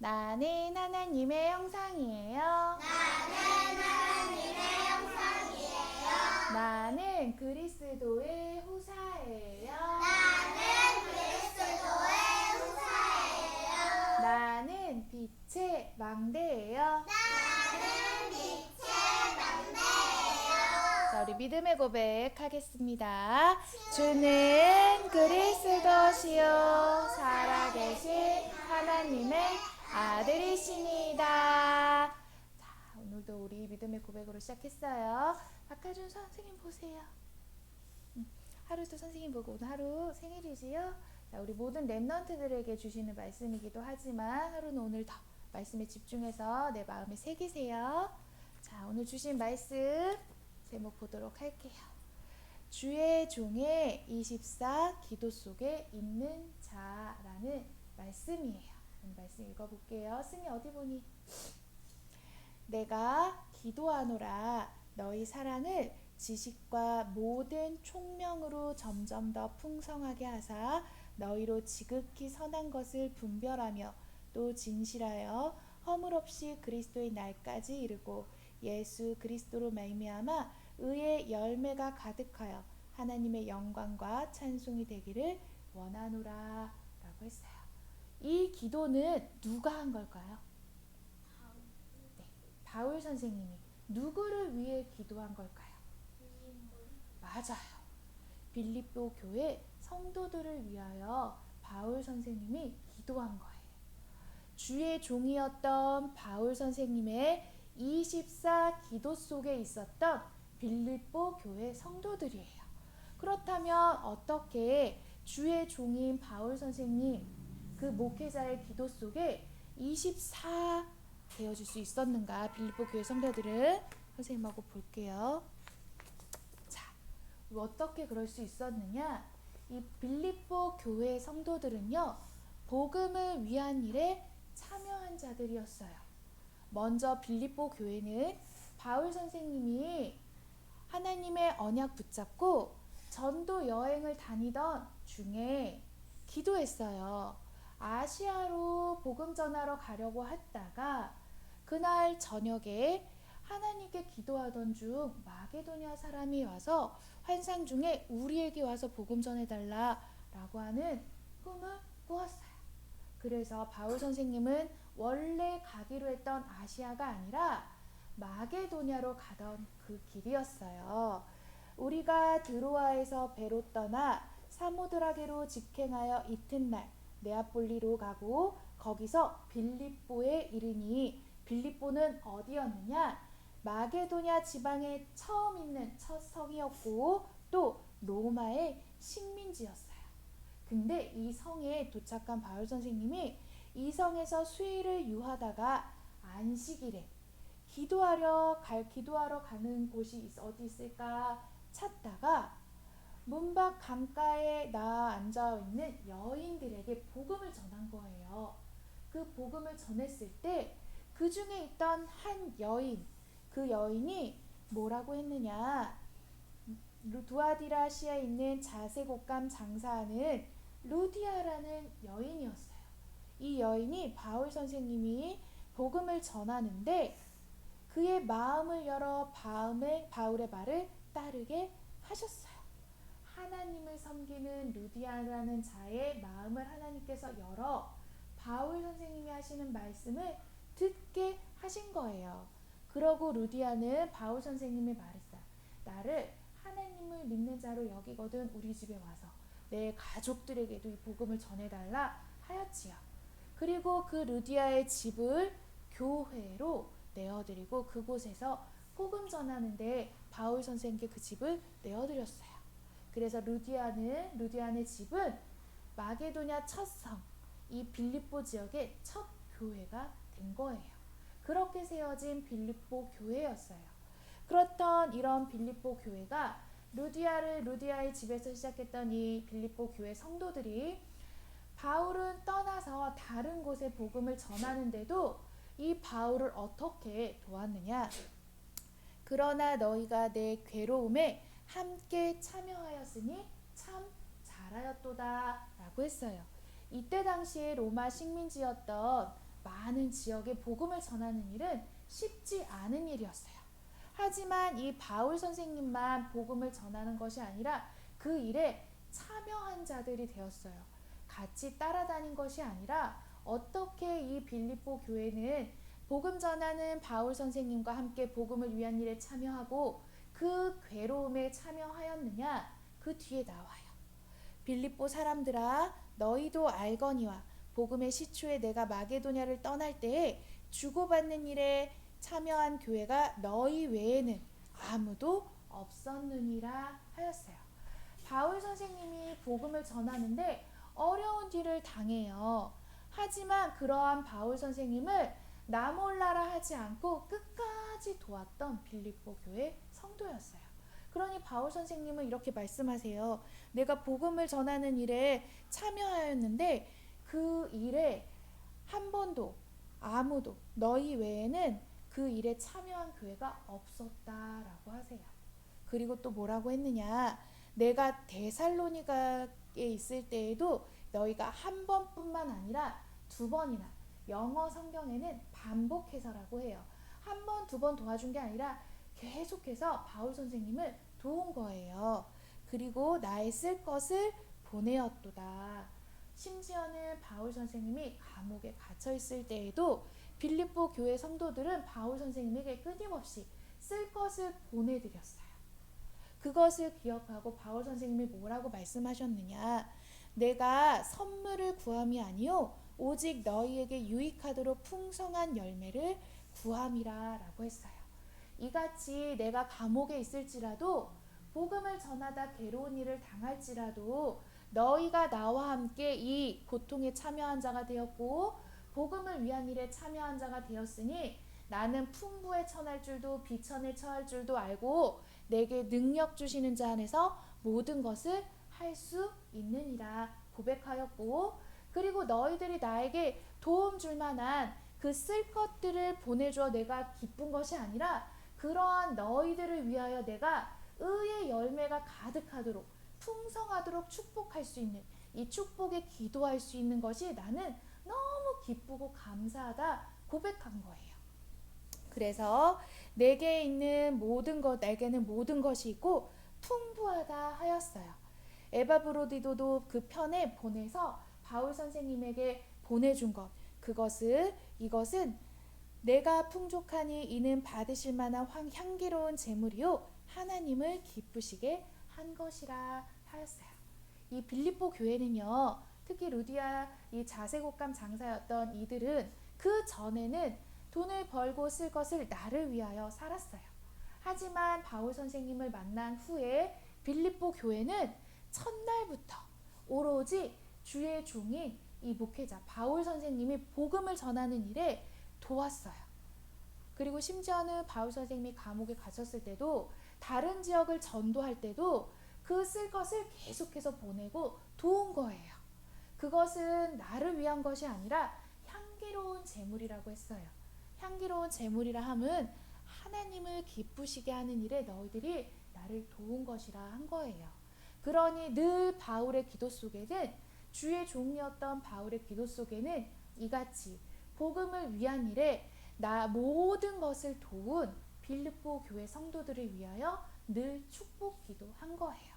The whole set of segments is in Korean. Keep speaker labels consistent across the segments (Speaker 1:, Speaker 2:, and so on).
Speaker 1: 나는 하나님의 형상이에요. 나는 그리스도의 후사예요. 나는 빛의 망대예요. 자, 우리 믿음의 고백하겠습니다. 주는 그리스도시요 살아계신 하나님의 아들이십니다. 자, 오늘도 우리 믿음의 고백으로 시작했어요. 박하준 선생님 보세요. 하루도 선생님 보고 오늘 하루 생일이지요? 자, 우리 모든 랩런트들에게 주시는 말씀이기도 하지만 하루는 오늘 더 말씀에 집중해서 내 마음에 새기세요. 자, 오늘 주신 말씀 제목 보도록 할게요. 주의 종의 24 기도 속에 있는 자라는 말씀이에요. 오늘 말씀 읽어볼게요. 승희 어디 보니? 내가 기도하노라 너희 사랑을 지식과 모든 총명으로 점점 더 풍성하게 하사 너희로 지극히 선한 것을 분별하며 또 진실하여 허물 없이 그리스도의 날까지 이르고 예수 그리스도로 말미암아 의의 열매가 가득하여 하나님의 영광과 찬송이 되기를 원하노라 라고 했어요. 이 기도는 누가 한 걸까요? 네, 바울 선생님이 누구를 위해 기도한 걸까요? 맞아요. 빌립보 교회 성도들을 위하여 바울 선생님이 기도한 거예요. 주의 종이었던 바울 선생님의 24 기도 속에 있었던 빌립보 교회 성도들이에요. 그렇다면 어떻게 주의 종인 바울 선생님 그 목회자의 기도 속에 24 되어줄 수 있었는가? 빌립보 교회 성도들은 선생님하고 볼게요. 자, 어떻게 그럴 수 있었느냐? 이 빌립보 교회 성도들은요, 복음을 위한 일에 참여한 자들이었어요. 먼저 빌립보 교회는 바울 선생님이 하나님의 언약 붙잡고 전도 여행을 다니던 중에 기도했어요. 아시아로 복음 전하러 가려고 했다가 그날 저녁에 하나님께 기도하던 중 마게도냐 사람이 와서 환상 중에 우리에게 와서 복음 전해달라라고 하는 꿈을 꾸었어요. 그래서 바울 선생님은 원래 가기로 했던 아시아가 아니라 마게도냐로 가던 그 길이었어요. 우리가 드로아에서 배로 떠나 사모드라게로 직행하여 이튿날 네아폴리로 가고 거기서 빌립보에 이르니 빌립보는 어디였느냐? 마게도냐 지방에 처음 있는 첫 성이었고 또 로마의 식민지였어요. 근데 이 성에 도착한 바울 선생님이 이 성에서 수일을 유하다가 안식일에 기도하러 가는 곳이 어디 있을까 찾다가 문밖 강가에 나와 앉아 있는 여인들에게 복음을 전한 거예요. 그 복음을 전했을 때 그 중에 있던 한 여인, 그 여인이 뭐라고 했느냐? 두아디라시아에 있는 자색옷감 장사하는 루디아라는 여인이었어요. 이 여인이 바울 선생님이 복음을 전하는데 그의 마음을 열어 바울의 말을 따르게 하셨어요. 하나님을 섬기는 루디아라는 자의 마음을 하나님께서 열어 바울 선생님이 하시는 말씀을 듣게 하신 거예요. 그러고 루디아는 바울 선생님이 말했어요. 나를 하나님을 믿는 자로 여기거든 우리 집에 와서 내 가족들에게도 이 복음을 전해달라 하였지요. 그리고 그 루디아의 집을 교회로 내어드리고 그곳에서 복음 전하는데 바울 선생님께 그 집을 내어드렸어요. 그래서 루디안의 집은 마게도냐 첫 성, 이 빌립보 지역의 첫 교회가 된 거예요. 그렇게 세워진 빌립보 교회였어요. 그렇던 이런 빌립보 교회가 루디아의 집에서 시작했던 이 빌립보 교회 성도들이 바울은 떠나서 다른 곳에 복음을 전하는데도 이 바울을 어떻게 도왔느냐? 그러나 너희가 내 괴로움에 함께 참여하였으니 참 잘하였도다 라고 했어요. 이때 당시에 로마 식민지였던 많은 지역에 복음을 전하는 일은 쉽지 않은 일이었어요. 하지만 이 바울 선생님만 복음을 전하는 것이 아니라 그 일에 참여한 자들이 되었어요. 같이 따라다닌 것이 아니라 어떻게 이 빌립보 교회는 복음 전하는 바울 선생님과 함께 복음을 위한 일에 참여하고 그 괴로움에 참여하였느냐? 그 뒤에 나와요. 빌립보 사람들아, 너희도 알거니와 복음의 시초에 내가 마게도냐를 떠날 때에 주고받는 일에 참여한 교회가 너희 외에는 아무도 없었느니라 하였어요. 바울 선생님이 복음을 전하는데 어려운 일을 당해요. 하지만 그러한 바울 선생님을 나 몰라라 하지 않고 끝까지 도왔던 빌립보 교회 성도였어요. 그러니 바울 선생님은 이렇게 말씀하세요. 내가 복음을 전하는 일에 참여하였는데 그 일에 한 번도 아무도 너희 외에는 그 일에 참여한 교회가 없었다라고 하세요. 그리고 또 뭐라고 했느냐? 내가 데살로니가에 있을 때에도 너희가 한 번뿐만 아니라 두 번이나, 영어 성경에는 반복해서라고 해요. 한 번, 두 번 도와준 게 아니라 계속해서 바울 선생님을 도운 거예요. 그리고 나의 쓸 것을 보내었도다. 심지어는 바울 선생님이 감옥에 갇혀 있을 때에도 빌립보 교회 성도들은 바울 선생님에게 끊임없이 쓸 것을 보내드렸어요. 그것을 기억하고 바울 선생님이 뭐라고 말씀하셨느냐? 내가 선물을 구함이 아니요 오직 너희에게 유익하도록 풍성한 열매를 구함이라 라고 했어요. 이같이 내가 감옥에 있을지라도 복음을 전하다 괴로운 일을 당할지라도 너희가 나와 함께 이 고통에 참여한 자가 되었고 복음을 위한 일에 참여한 자가 되었으니 나는 풍부에 처할 줄도 비천에 처할 줄도 알고 내게 능력 주시는 자 안에서 모든 것을 할 수 있느니라 고백하였고, 그리고 너희들이 나에게 도움 줄 만한 그 쓸 것들을 보내줘 내가 기쁜 것이 아니라 그러한 너희들을 위하여 내가 의의 열매가 가득하도록 풍성하도록 축복할 수 있는 이 축복에 기도할 수 있는 것이 나는 너무 기쁘고 감사하다 고백한 거예요. 그래서 내게는 모든 것이 있고 풍부하다 하였어요. 에바브로디도도 그 편에 보내서 바울 선생님에게 보내준 것, 이것은 내가 풍족하니 이는 받으실 만한 향기로운 제물이요 하나님을 기쁘시게 한 것이라 하였어요. 이 빌립보 교회는요, 특히 루디아 이 자색옷감 장사였던 이들은 그 전에는 돈을 벌고 쓸 것을 나를 위하여 살았어요. 하지만 바울 선생님을 만난 후에 빌립보 교회는 첫날부터 오로지 주의 종인 이 목회자 바울 선생님이 복음을 전하는 일에 도왔어요. 그리고 심지어는 바울 선생님이 감옥에 갇혔을 때도 다른 지역을 전도할 때도 그 쓸 것을 계속해서 보내고 도운 거예요. 그것은 나를 위한 것이 아니라 향기로운 제물이라고 했어요. 향기로운 제물이라 함은 하나님을 기쁘시게 하는 일에 너희들이 나를 도운 것이라 한 거예요. 그러니 늘 바울의 기도 속에는, 주의 종이었던 바울의 기도 속에는 이같이 복음을 위한 일에 나 모든 것을 도운 빌립보 교회 성도들을 위하여 늘 축복 기도한 거예요.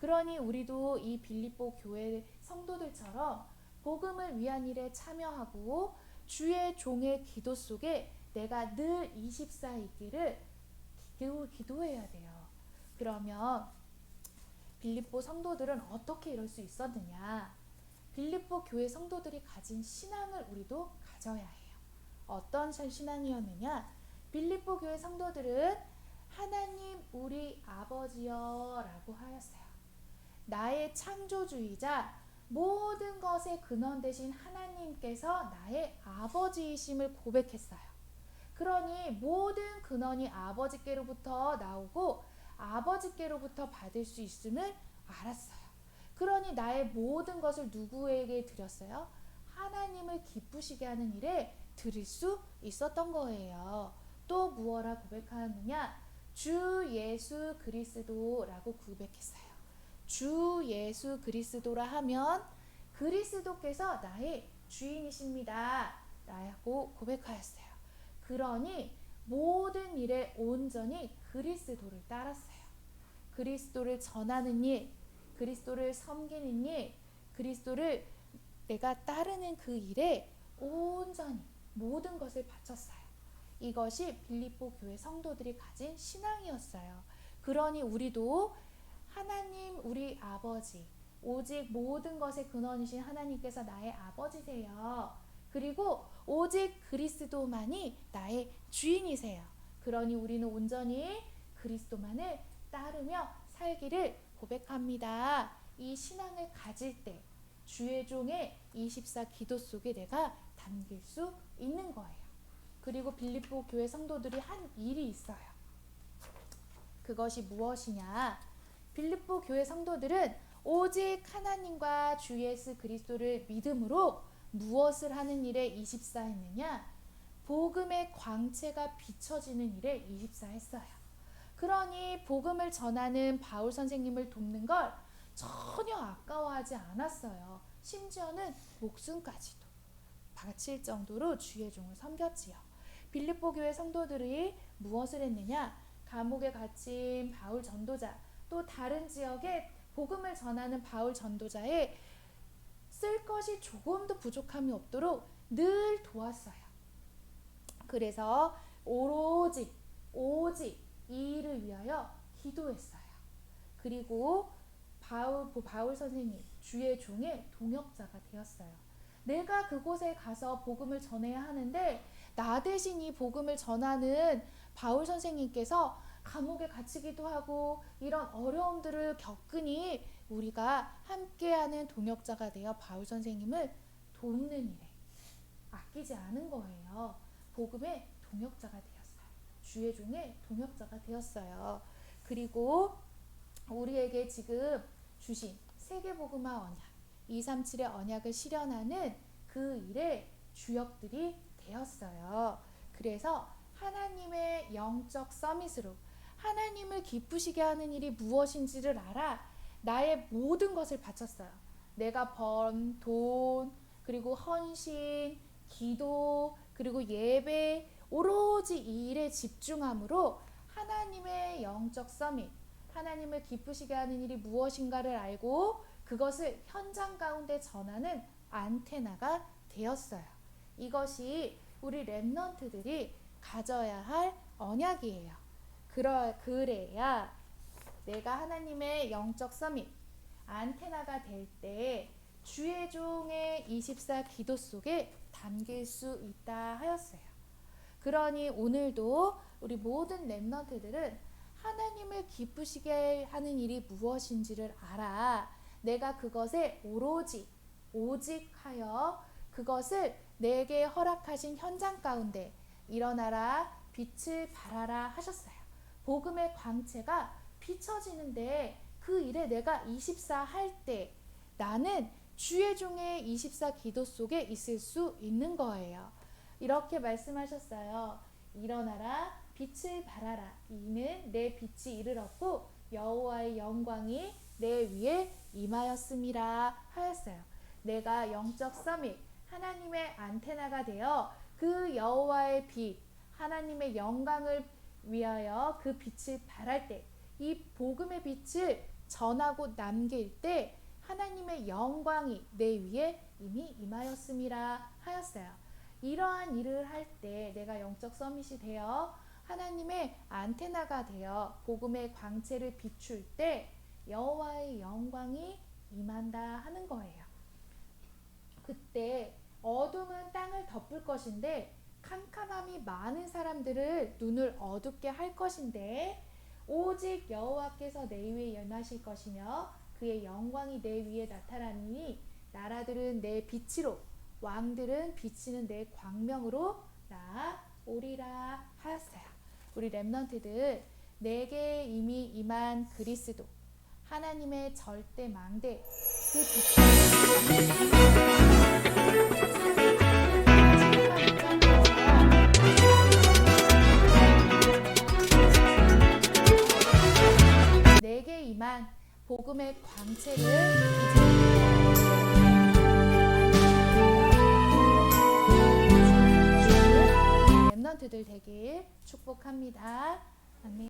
Speaker 1: 그러니 우리도 이 빌립보 교회 성도들처럼 복음을 위한 일에 참여하고 주의 종의 기도 속에 내가 늘 24 있기를 기도해야 돼요. 그러면 빌립보 성도들은 어떻게 이럴 수 있었느냐? 빌립보 교회 성도들이 가진 신앙을 우리도 가져야 해요. 어떤 신앙이었느냐? 빌립보 교회 성도들은 하나님 우리 아버지여 라고 하였어요. 나의 창조주이자 모든 것의 근원 되신 하나님께서 나의 아버지이심을 고백했어요. 그러니 모든 근원이 아버지께로부터 나오고 아버지께로부터 받을 수 있음을 알았어요. 그러니 나의 모든 것을 누구에게 드렸어요? 하나님을 기쁘시게 하는 일에 드릴 수 있었던 거예요. 또 무엇라 고백하였느냐? 주 예수 그리스도라고 고백했어요. 주 예수 그리스도라 하면 그리스도께서 나의 주인이십니다. 라고 고백하였어요. 그러니 모든 일에 온전히 그리스도를 따랐어요. 그리스도를 전하는 일, 그리스도를 섬기는 일, 그리스도를 내가 따르는 그 일에 온전히 모든 것을 바쳤어요. 이것이 빌립보 교회 성도들이 가진 신앙이었어요. 그러니 우리도 하나님 우리 아버지, 오직 모든 것의 근원이신 하나님께서 나의 아버지세요. 그리고 오직 그리스도만이 나의 주인이세요. 그러니 우리는 온전히 그리스도만을 따르며 살기를 고백합니다. 이 신앙을 가질 때 주의 종의 24 기도 속에 내가 담길 수 있는 거예요. 그리고 빌립보 교회 성도들이 한 일이 있어요. 그것이 무엇이냐? 빌립보 교회 성도들은 오직 하나님과 주 예수 그리스도를 믿음으로 무엇을 하는 일에 24했느냐? 복음의 광채가 비춰지는 일에 24했어요. 그러니 복음을 전하는 바울 선생님을 돕는 걸 전혀 아까워하지 않았어요. 심지어는 목숨까지도 바칠 정도로 주의 종을 섬겼지요. 빌립보 교회 성도들이 무엇을 했느냐? 감옥에 갇힌 바울 전도자, 또 다른 지역에 복음을 전하는 바울 전도자의 쓸 것이 조금도 부족함이 없도록 늘 도왔어요. 그래서 오직 이 일을 위하여 기도했어요. 그리고 바울 선생님, 주의 종의 동역자가 되었어요. 내가 그곳에 가서 복음을 전해야 하는데 나 대신 이 복음을 전하는 바울 선생님께서 감옥에 갇히기도 하고 이런 어려움들을 겪으니 우리가 함께하는 동역자가 되어 바울 선생님을 돕는 일에 아끼지 않은 거예요. 복음의 동역자가 되었어요. 주의 종의 동역자가 되었어요. 그리고 우리에게 지금 주신 세계복음화 언약 237의 언약을 실현하는 그 일에 주역들이 되었어요. 그래서 하나님의 영적 서밋으로 하나님을 기쁘시게 하는 일이 무엇인지를 알아 나의 모든 것을 바쳤어요. 내가 번 돈, 그리고 헌신, 기도, 그리고 예배, 오로지 이 일에 집중함으로 하나님의 영적 서밋, 하나님을 기쁘시게 하는 일이 무엇인가를 알고 그것을 현장 가운데 전하는 안테나가 되었어요. 이것이 우리 렘넌트들이 가져야 할 언약이에요. 그래야 내가 하나님의 영적 서밋, 안테나가 될 때 주의 종의 24 기도 속에 담길 수 있다 하였어요. 그러니 오늘도 우리 모든 렘넌트들은 하나님을 기쁘시게 하는 일이 무엇인지를 알아 내가 그것에 오직 하여 그것을 내게 허락하신 현장 가운데 일어나라 빛을 발하라 하셨어요. 복음의 광채가 비춰지는데 그 일에 내가 24 할 때 나는 주의 종의 24 기도 속에 있을 수 있는 거예요. 이렇게 말씀하셨어요. 일어나라 빛을 발하라 이는 내 빛이 이르렀고 여호와의 영광이 내 위에 임하였음이라 하였어요. 내가 영적 서밋 하나님의 안테나가 되어 그 여호와의 빛 하나님의 영광을 위하여 그 빛을 발할 때 이 복음의 빛을 전하고 남길 때 하나님의 영광이 내 위에 이미 임하였음이라 하였어요. 이러한 일을 할 때 내가 영적 서밋이 되어 하나님의 안테나가 되어 복음의 광채를 비출 때 여호와의 영광이 임한다 하는 거예요. 그때 어둠은 땅을 덮을 것인데 캄캄함이 많은 사람들을 눈을 어둡게 할 것인데 오직 여호와께서 내 위에 임하실 것이며 그의 영광이 내 위에 나타나니 나라들은 내 빛으로 왕들은 비치는 내 광명으로 나오리라 하였어요. 우리 렘넌트들 내게 이미 임한 그리스도 하나님의 절대 망대 그 빛을 내게 임한 복음의 광채를 랩넌트들 되길 축복합니다. 아멘.